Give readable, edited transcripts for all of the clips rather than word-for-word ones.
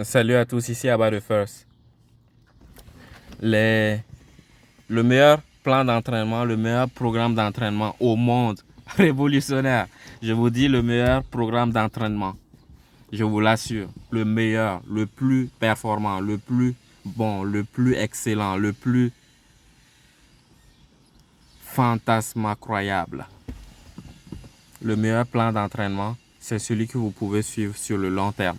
Salut à tous, ici Abba de First. Le meilleur plan d'entraînement, le meilleur programme d'entraînement au monde, révolutionnaire. Je vous dis le meilleur programme d'entraînement. Je vous l'assure, le meilleur, le plus performant, le plus bon, le plus excellent, le plus fantasmacroyable. Le meilleur plan d'entraînement, c'est celui que vous pouvez suivre sur le long terme.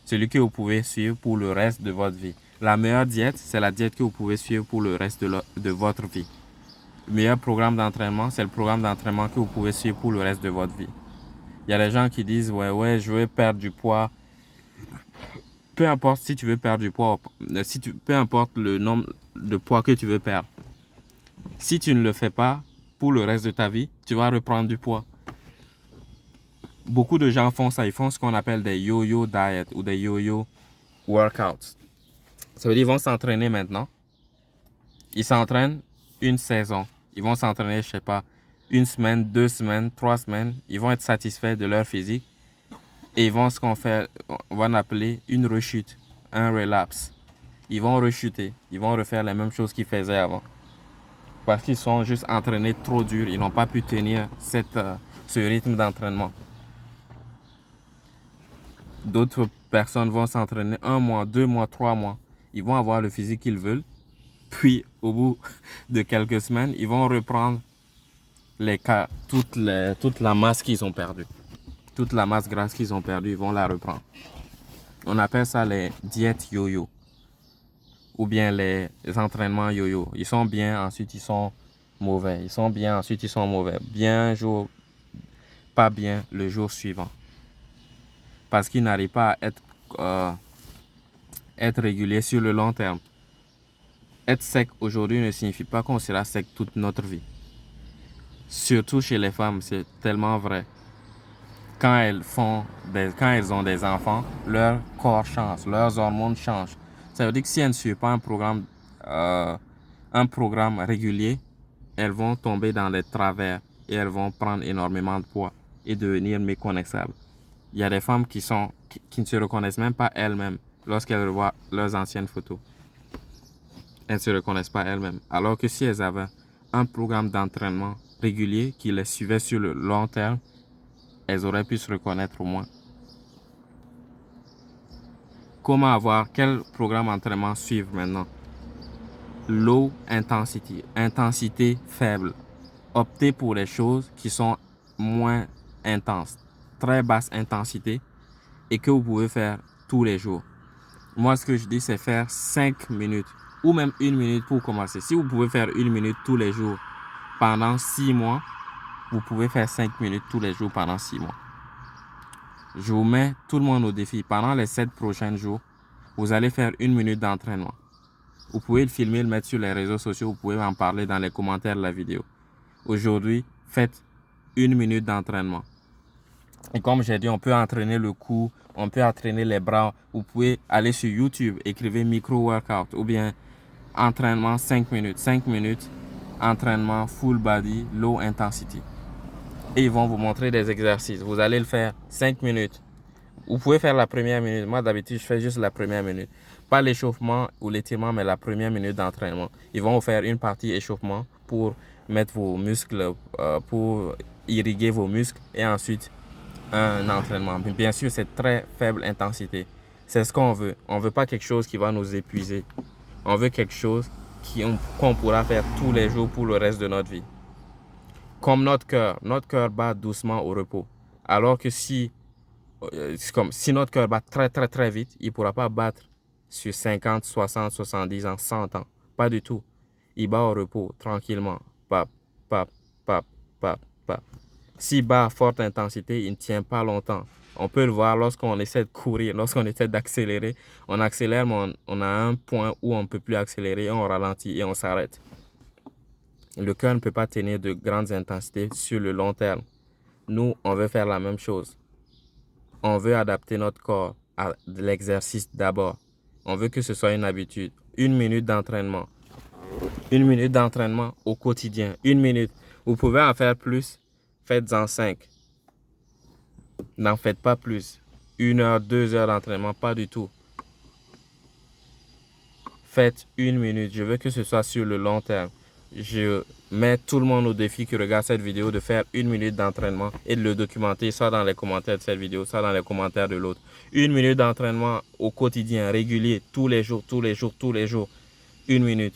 Celui que vous pouvez suivre pour le reste de votre vie. La meilleure diète, c'est la diète que vous pouvez suivre pour le reste de votre vie. Le meilleur programme d'entraînement, c'est le programme d'entraînement que vous pouvez suivre pour le reste de votre vie. Il y a des gens qui disent, ouais, je veux perdre du poids. Peu importe si tu veux perdre du poids, peu importe le nombre de poids que tu veux perdre. Si tu ne le fais pas pour le reste de ta vie, tu vas reprendre du poids. Beaucoup de gens font ça, ils font ce qu'on appelle des yo-yo diet ou des yo-yo workouts. Ça veut dire qu'ils vont s'entraîner maintenant. Ils s'entraînent une saison. Ils vont s'entraîner, je sais pas, une semaine, 2 semaines, 3 semaines. Ils vont être satisfaits de leur physique. Et ils vont on va appeler une rechute, un relapse. Ils vont rechuter. Ils vont refaire les mêmes choses qu'ils faisaient avant. Parce qu'ils sont juste entraînés trop dur. Ils n'ont pas pu tenir ce rythme d'entraînement. D'autres personnes vont s'entraîner 1 mois, 2 mois, 3 mois. Ils vont avoir le physique qu'ils veulent. Puis, au bout de quelques semaines, ils vont reprendre toute la masse qu'ils ont perdue. Toute la masse grasse qu'ils ont perdue, ils vont la reprendre. On appelle ça les diètes yo-yo. Ou bien les entraînements yo-yo. Ils sont bien, ensuite ils sont mauvais. Ils sont bien, ensuite ils sont mauvais. Bien jour, pas bien le jour suivant. Parce qu'ils n'arrivent pas à être réguliers sur le long terme. Être sec aujourd'hui ne signifie pas qu'on sera sec toute notre vie. Surtout chez les femmes, c'est tellement vrai. Quand elles ont des enfants, leur corps change, leurs hormones changent. Ça veut dire que si elles ne suivent pas un programme régulier, elles vont tomber dans les travers et elles vont prendre énormément de poids et devenir méconnaissables. Il y a des femmes qui ne se reconnaissent même pas elles-mêmes lorsqu'elles voient leurs anciennes photos. Elles ne se reconnaissent pas elles-mêmes. Alors que si elles avaient un programme d'entraînement régulier qui les suivait sur le long terme, elles auraient pu se reconnaître au moins. Quel programme d'entraînement suivre maintenant? Low intensity, intensité faible. Optez pour les choses qui sont moins intenses, très basse intensité et que vous pouvez faire tous les jours. Moi, ce que je dis, c'est faire 5 minutes ou même 1 minute pour commencer. Si vous pouvez faire 1 minute tous les jours pendant 6 mois, vous pouvez faire 5 minutes tous les jours pendant 6 mois. Je vous mets tout le monde au défi. Pendant les 7 prochains jours, vous allez faire 1 minute d'entraînement. Vous pouvez le filmer, le mettre sur les réseaux sociaux. Vous pouvez en parler dans les commentaires de la vidéo. Aujourd'hui, faites 1 minute d'entraînement. Et comme j'ai dit, on peut entraîner le cou, on peut entraîner les bras. Vous pouvez aller sur YouTube, écrivez micro-workout ou bien entraînement 5 minutes. 5 minutes, entraînement full body, low intensity. Et ils vont vous montrer des exercices. Vous allez le faire 5 minutes. Vous pouvez faire la première minute. Moi, d'habitude, je fais juste la première minute. Pas l'échauffement ou l'étirement, mais la première minute d'entraînement. Ils vont vous faire une partie échauffement pour mettre vos muscles, pour irriguer vos muscles. Et ensuite, un entraînement. Bien sûr, c'est très faible intensité. C'est ce qu'on veut. On ne veut pas quelque chose qui va nous épuiser. On veut quelque chose qu'on pourra faire tous les jours pour le reste de notre vie. Comme notre cœur bat doucement au repos. Alors que si notre cœur bat très très très vite, il ne pourra pas battre sur 50, 60, 70 ans, 100 ans. Pas du tout. Il bat au repos tranquillement. Pap, pap, pap, pap, pap. S'il bat à forte intensité, il ne tient pas longtemps. On peut le voir lorsqu'on essaie de courir, lorsqu'on essaie d'accélérer. On accélère, mais on a un point où on ne peut plus accélérer, on ralentit et on s'arrête. Le cœur ne peut pas tenir de grandes intensités sur le long terme. Nous, on veut faire la même chose. On veut adapter notre corps à l'exercice d'abord. On veut que ce soit une habitude. 1 minute d'entraînement. 1 minute d'entraînement au quotidien. 1 minute. Vous pouvez en faire plus. Faites-en 5. N'en faites pas plus. 1 heure, 2 heures d'entraînement, pas du tout. Faites 1 minute. Je veux que ce soit sur le long terme. Je mets tout le monde au défi qui regarde cette vidéo de faire 1 minute d'entraînement et de le documenter, soit dans les commentaires de cette vidéo, soit dans les commentaires de l'autre. 1 minute d'entraînement au quotidien, régulier, tous les jours, tous les jours, tous les jours. 1 minute.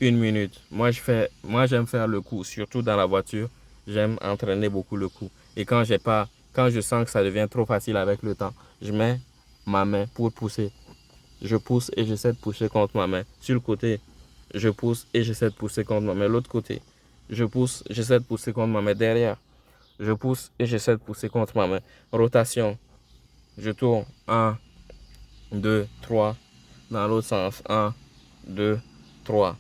1 minute. Moi, j'aime faire le coup, surtout dans la voiture. J'aime entraîner beaucoup le coup. Et quand je sens que ça devient trop facile avec le temps, je mets ma main pour pousser. Je pousse et j'essaie de pousser contre ma main. Sur le côté, je pousse et j'essaie de pousser contre ma main. L'autre côté, je pousse, j'essaie de pousser contre ma main. Derrière, je pousse et j'essaie de pousser contre ma main. Rotation. Je tourne. 1, 2, 3. Dans l'autre sens. 1, 2, 3.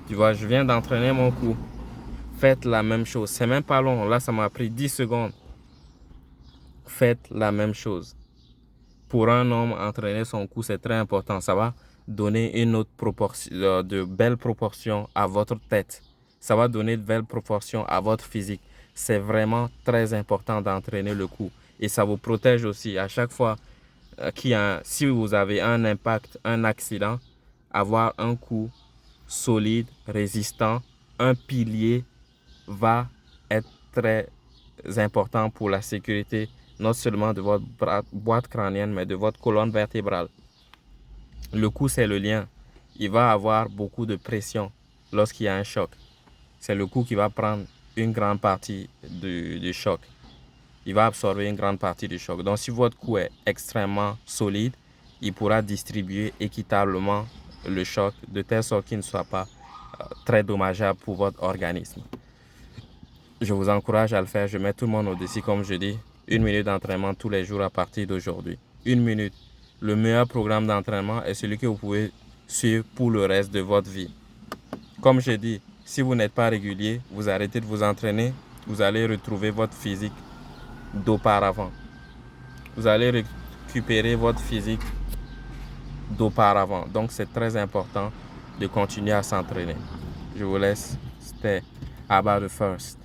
Tu vois, je viens d'entraîner mon cou. Faites la même chose. C'est même pas long. Là, ça m'a pris 10 secondes. Faites la même chose. Pour un homme, entraîner son cou, c'est très important. Ça va donner une autre proportion, de belles proportions à votre tête. Ça va donner de belles proportions à votre physique. C'est vraiment très important d'entraîner le cou. Et ça vous protège aussi. À chaque fois si vous avez un impact, un accident, avoir un cou solide, résistant, un pilier va être très important pour la sécurité, non seulement de votre boîte crânienne, mais de votre colonne vertébrale. Le cou, c'est le lien. Il va avoir beaucoup de pression lorsqu'il y a un choc. C'est le cou qui va prendre une grande partie du choc. Il va absorber une grande partie du choc. Donc, si votre cou est extrêmement solide, il pourra distribuer équitablement le choc de telle sorte qu'il ne soit pas très dommageable pour votre organisme. Je vous encourage à le faire. Je mets tout le monde au défi, comme je dis. 1 minute d'entraînement tous les jours à partir d'aujourd'hui. 1 minute. Le meilleur programme d'entraînement est celui que vous pouvez suivre pour le reste de votre vie. Comme je dis, si vous n'êtes pas régulier, vous arrêtez de vous entraîner, vous allez retrouver votre physique d'auparavant. Vous allez récupérer votre physique d'auparavant. Donc, c'est très important de continuer à s'entraîner. Je vous laisse. C'était About the First.